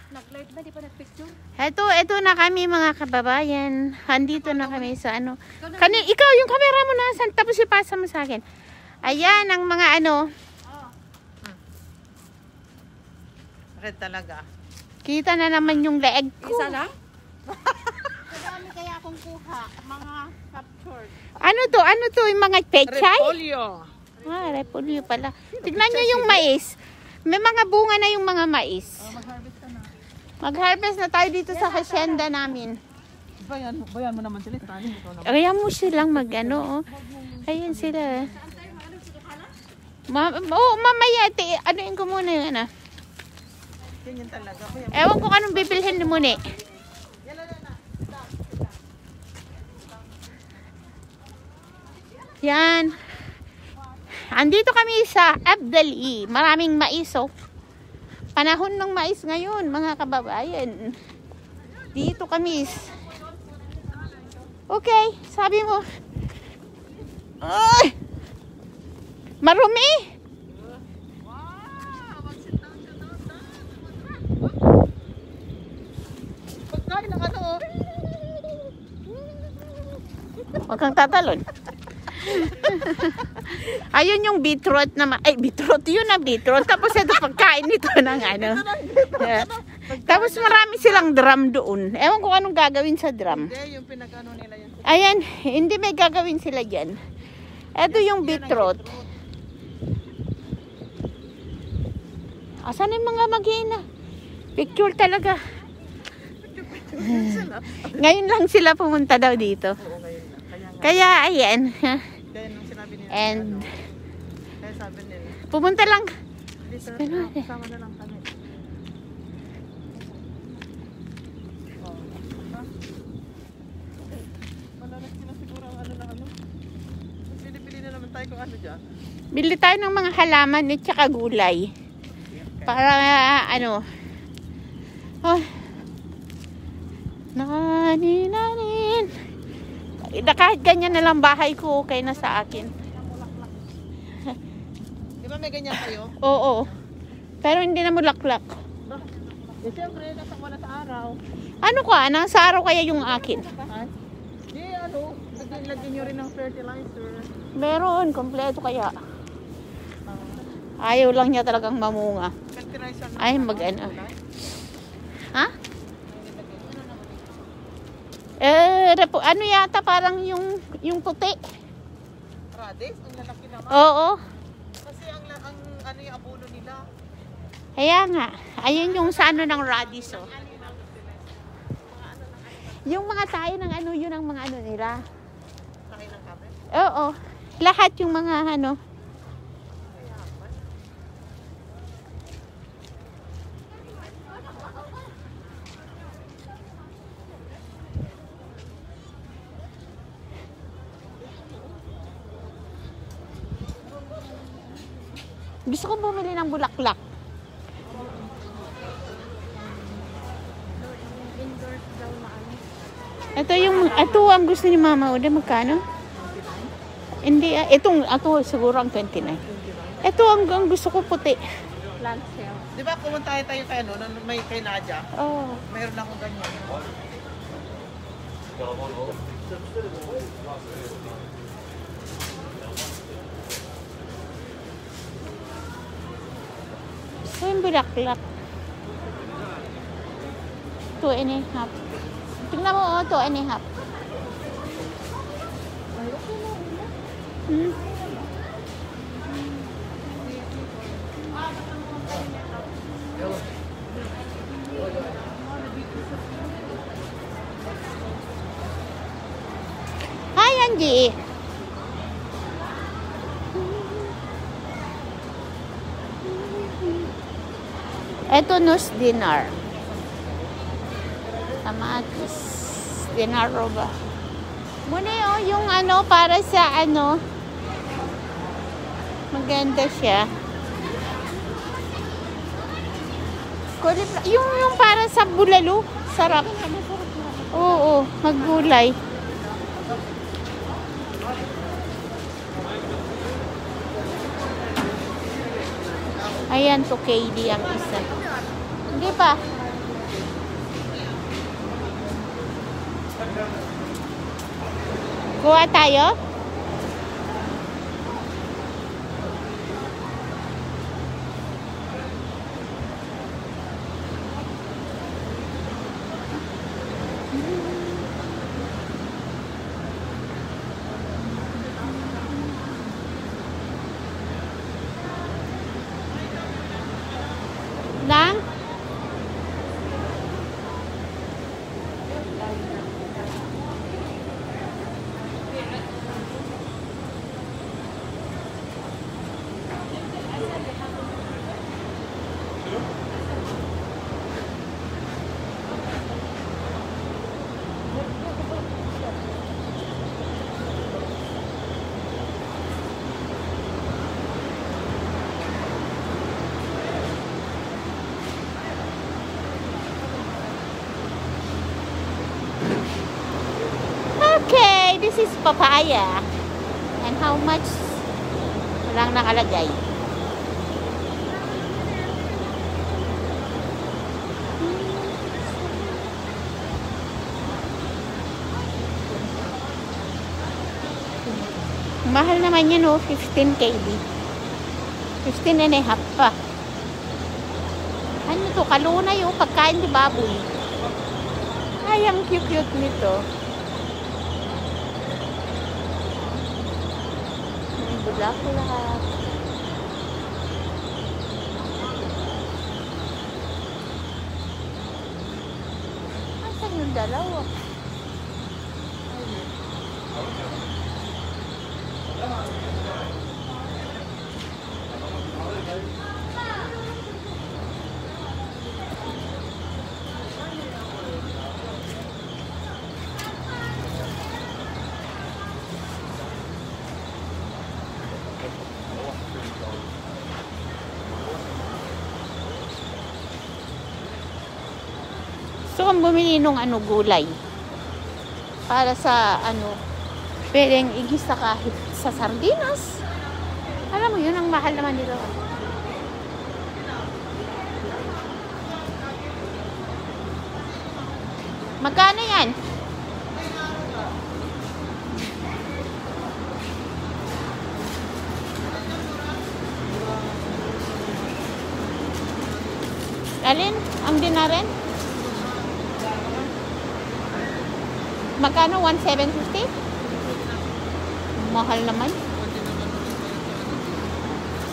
Nag-light ba? Di pa nag-picture? Ito na kami mga kababayan. Andito na kami sa ano. Ikaw yung camera mo nasan, tapos ipasa mo sa akin. Ayan ang mga ano. Red talaga. Kita na naman yung leeg ko. Isa lang? Madami kaya akong kuha. Mga captured. Ano to? Yung mga pechay? Repolyo. Repolyo pala. Tignan nyo yung mais. May mga bunga na yung mga mais. Mag-harvest ka na. Mag-harvest na tayo dito sa hacienda namin. Bayan mo naman sila. Kaya mo silang mag-ano. Ayan sila. Mamaya. Anuin ko muna yun ah. Ganyan talaga. Ewan ko anong bibilhin mo muna. Yan. Andito kami sa Abdali. Maraming mais oh. Panahon ng mais ngayon mga kababayan. Dito kami. Okay, sabi mo. Ay! Marumi! Pagkain ng ano oh. Huwag kang tatalon. Ayun yung beetroot na beetroot yun na beetroot. Tapos ito pagkain nito ng ano. Tapos marami silang drum doon. Ewan ko anong gagawin sa drum. Hindi, yung pinag-ano nila yan. Ayan, hindi may gagawin sila dyan. Ito yung beetroot. Asan yung mga mag-ina? Picture talaga. Ngayon lang sila pumunta daw dito. Oo, ngayon na. Kaya ayan. Kaya nung sinabi nila. And Kaya sabi nila. pumunta lang. Hindi sir, kasama na lang kami. Malalas sila siguro ang ano na ano. Pili-pili na naman tayo kung ano dyan. Bili tayo ng mga halaman at saka gulay. Para ano. Oh. Nanin. Kahit ganyan na lang bahay ko, okay na sa akin. Di ba may ganyan kayo? Oo. Pero hindi na mulaklak. Eh siyempre, nasa wala sa araw. Ano ka? Nasa araw kaya yung akin? Ay? Di ano, lagyan nyo rin ng fertilizer. Meron, kompleto kaya. Ayaw lang niya talagang mamunga. Fertilizer na. Ay, mag-ano. Ha? Ano yata parang yung puti. Radish, ang lalaki naman. Oo. Kasi ang ano yung abono nila. Kaya nga. Ayun yung sa ano ng radish oh. Yung mga tayo ng ano, yun ang mga ano nila. Kain ng kape. Oo. Lahat yung mga ano. Gusto kong bumili ng bulaklak. Ito ang gusto ni Mama Oda, magkano? Hindi, ito siguro ang 29. Ito ang gusto ko puti. Plant cell. Di ba pumunta tayo kay ano, may kay Nadia? Oh. Mayroon akong ganyan. So yung bulaklak. 2.5. Tingnan mo, 2.5. Hmm. Hi, Angie. Ito nus dinar. Kamatis. Dinaro ba? Muna yung ano para sa ano. Maganda siya. Yung para sa bulalo. Sarap. Oo, maggulay. Ayan, to KD ang isa. Hindi pa. Kuha tayo? Lang? Okay, this is papaya. And how much? Walang nakalagay. Mahal naman yun, oh, 15 kb. 15 and a half pa. Ano to? Kalunay, oh, pagkain ni baboy. Ay, ang cute nito. Bulaklak. Asan yung dalawa? So, ang bumili nung gulay. Para sa pwedeng igisa kahit sa sardinas. Alam mo yun, ang mahal naman nila. Magkano yan? Alin? Ang dinaren? Magkano? 1,750? Mahal naman.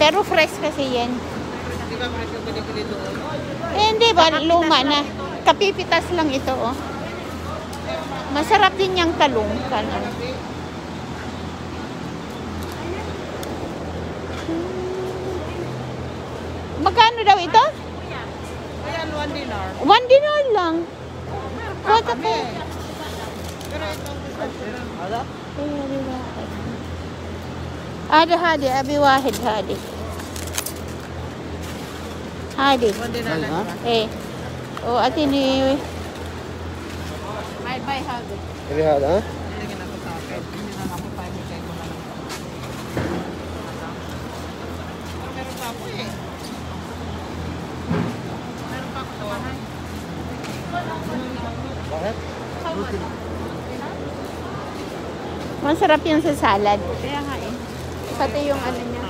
Pero fresh kasi yan. Hindi ba fresh yung pinipili doon? Eh, hindi ba? Luma na. Kapipitas lang ito, oh. Masarap din yung talong. Kanan. Magkano daw ito? Ayan, $1. 1 dinar lang. What the Kami. Pero ito, ala? هذا أبي واحد هذه $1 lang. إيه وأتني Buy hado. Maybe hard, huh? Nilagyan ako sa akin. Hindi na ako tayo may kayo na lang. Pero meron pa ako eh. Meron pa ako sa bahay. Bakit? masarap yan sa salad. Kaya nga eh. Pati yung niya.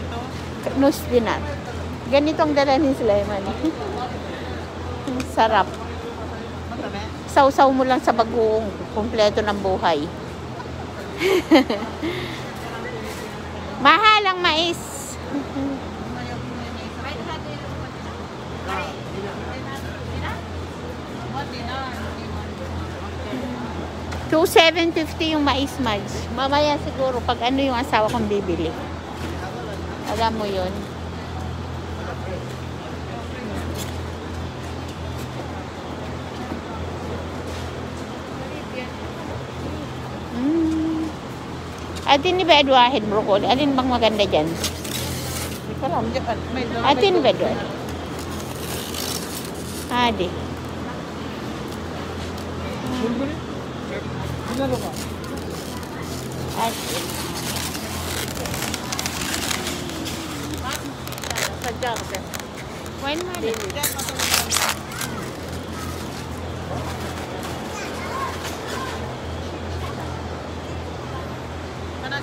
Ito. Nus dinar. Ganitong dala ni Sulaiman. Ang sarap. Matami. Sausaw mo lang sa bagoong. Kompleto ng buhay. Mahal ang mais. $2,750 yung mais mads. Mamaya siguro pag yung asawa kong bibili. Alam mo yun. Atin ni ba Edwahid broccoli? Alin bang maganda dyan? Hindi ko alam. Atin ba doon? Adi. Ginalo ka? Atin. Sadya ka. Wine mo din.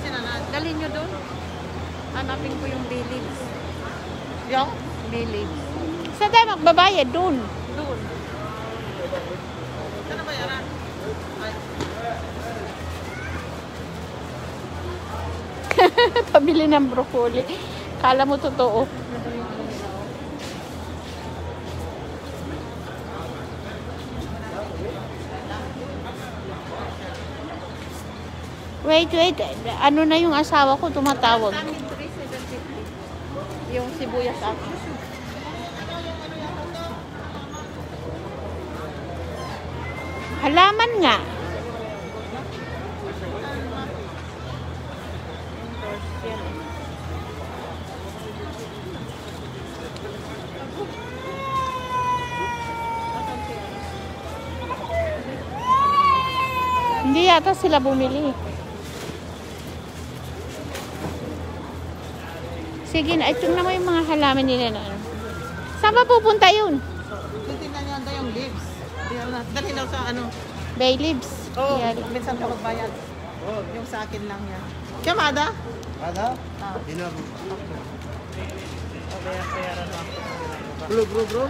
si Nanay? Dalhin nyo doon. Hanapin ko yung village. Yung? Village. Saan tayo magbabayad? Doon. Doon. Saan na bayaran? Ay, Pabili ng broccoli. Kala mo totoo. Wait. Ano na yung asawa ko tumatawag? Sa amin, 3,750. Yung sibuyas ako. Halaman nga. Hindi yata sila bumili. Sige na, tingnan mo yung mga halaman nila na ano. Saan ba pupunta yun? titignan niyo yung leaves. Dalhin daw sa ano. Bay leaves. Oo, Yan. minsan pa magbayad. Yung sa akin lang yan. Kamada? Ada? Ah. Ini aku. O, bayaran mo ako. Bro.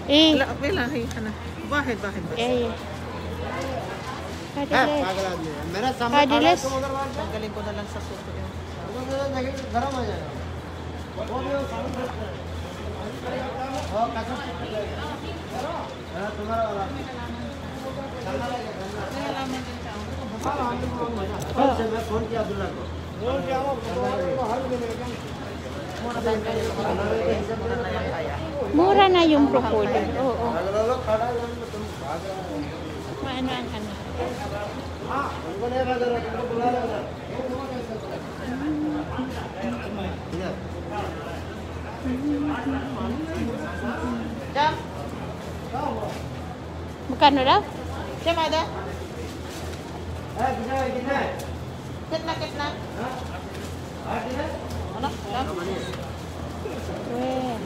Eh, Wala, ano. Bakit? eh. है Kadilis. पागल आदमी है। मेरा सामने Kadilis. खड़ा है तो उधर बात Tanggalin ko na lang sa suko yun. गरम आ जाएगा वो भी वो सामने बैठ कर और कसम हाँ तुम्हारा वाला कल से मैं फोन किया अब्दुल्ला को फोन किया वो हल में मेरे Mura na yung broccoli. Oo. लोग खड़ा है तुम भाग रहे हो Maano ang ano. हाँ उनको नहीं भाग रहा तुमको बुला रहा है इधर Jam? Magkano daw? Kamada? कितना है Kitna? हाँ कितना Ano? Jam? Weh.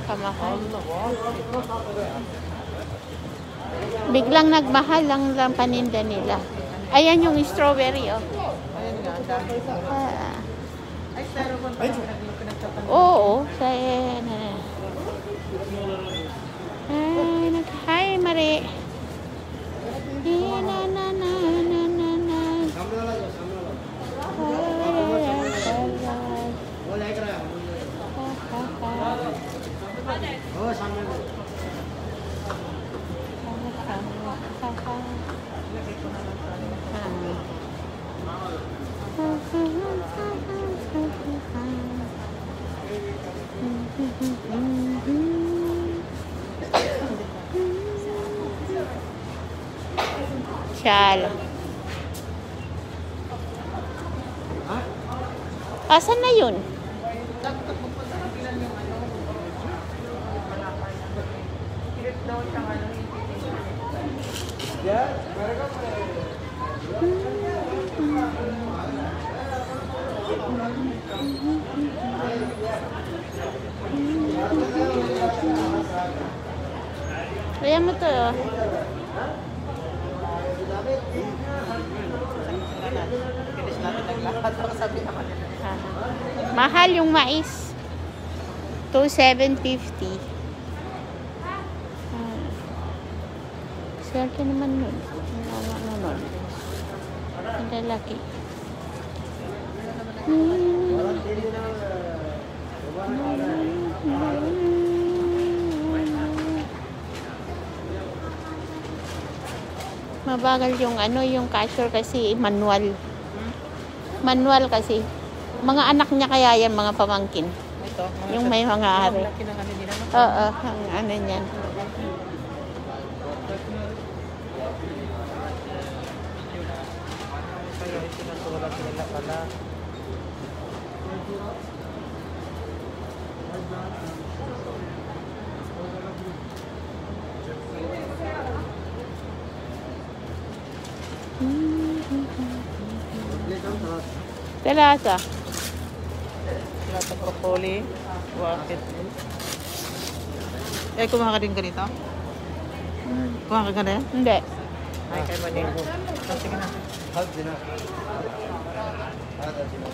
Kamahal. Biglang nagmahal ang paninda nila. Ayan yung strawberry, oh. Ayun nga, ang dami. Ah. Ay, styrofoam pa yung pinagtapan. Oo, sa Hi, Mari. Na. सामने वाला जो सामने वाला वो लेकर आया वो सामने वाला Shala. Asan na yun? Ayan mo to, oh. Finish natin naglakad. Baka sabi naman nila. Mahal yung mais. 2,750. Swerte naman nun. Ano nun? Ang lalaki. Mabagal yung ano, yung cashier kasi manual. Manual kasi. Mga anak niya kaya yan, mga pamangkin. Ito. Yung may mga ari. Laki ng ano nila. No? Oo, ang ano niyan. Kaya isinasulat nila pala. Talasa. Lahat ng broccoli. Bakit? Eh, kumaha ka din ganito? Kumaha ka ganito? Hindi. Ay, kay Manilo. Sige na. هذا دينار. هذا دينار.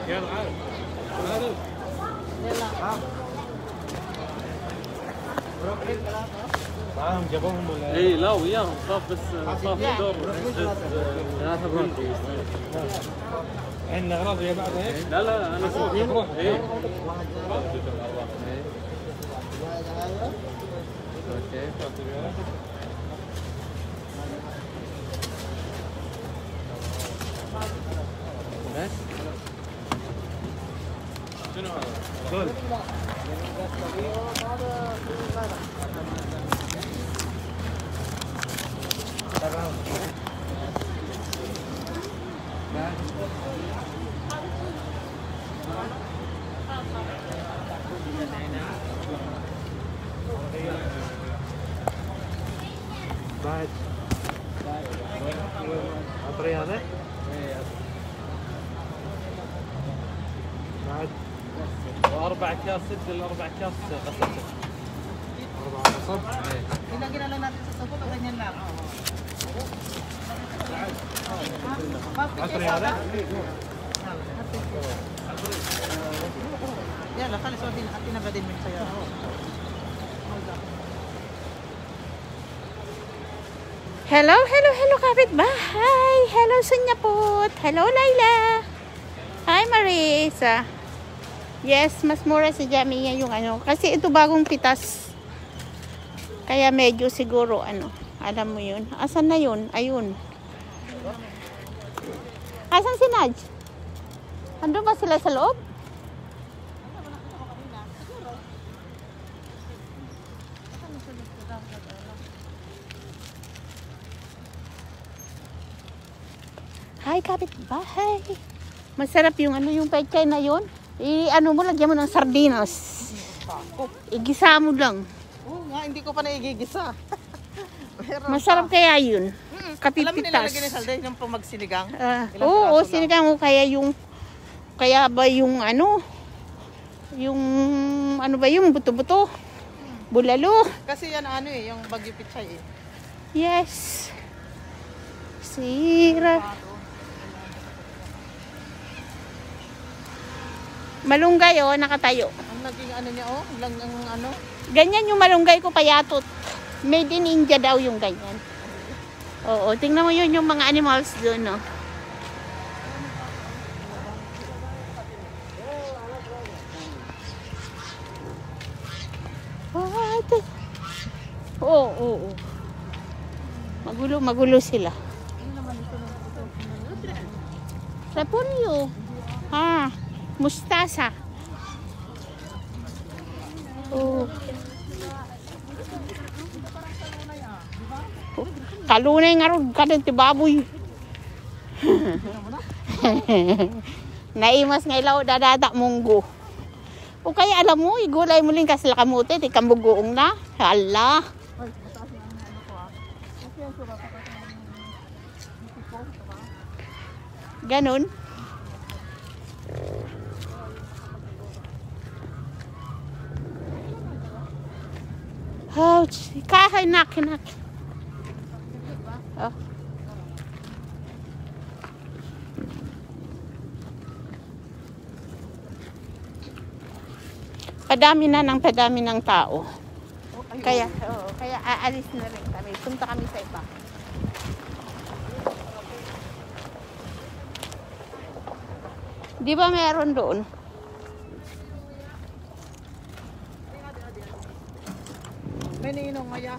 يلا عارف عارف معاهم جابوهم ولا ايه؟ لا وياهم صاف بس صاف الدور ثلاثة بروح عندنا اغراض ويا بعضها هيك؟ لا لا انا بروح ايه اوكي بس شنو هذا؟ بعد عطري هذا؟ بعد وأربع أكياس سد الأربع أكياس غسل 4 قصب؟ Ilagay na lang natin sa sabon o ganyan lang. عطري هذا؟ يلا خلي سودين حطينا بعدين من السيارة. Hello, hello, hello kapitbahay. Hello Sunyaput. Hello Laila. Hi Marisa. Yes, mas mura sa Jamia yung ano. Kasi ito bagong pitas. Kaya medyo siguro ano. Alam mo yun. Asan na yun? Ayun. Asan si Naj? Ando ba sila sa loob? Hi, kapitbahay. Masarap yung ano yung pechay na yun. I-ano mo, lagyan mo ng sardinas. Igisa mo lang. Oo nga, hindi ko pa naigigisa. Masarap kaya yun. Alam mo Kapipitas. nilalagay ni Salday yung pang magsinigang? Oo, sinigang mo kaya yung kaya ba yung ano ba yung buto-buto? Bulalo. Kasi yan ano eh, yung bagyo pichay eh. Yes. Sira. Malunggay oh, nakatayo. Ang naging ano niya oh, lang ang ano. Ganyan yung malunggay ko payatot. Made in India daw yung ganyan. Oo, tingnan mo yun yung mga animals doon, no. What? Oo. Magulo sila. Repolyo. Ha, mustasa. Oh. Kalunay nga ron ka ng tibaboy. Naimas nga ilaw dadada munggo. O kaya alam mo, igulay mo lang kasi lakamuti, di kambugoong na. Hala. Ganon. Ouch. Kahay nak. Oh. Padami ng tao. Kaya aalis na rin kami. Punta kami sa iba. Di ba meron doon? May ninong kaya.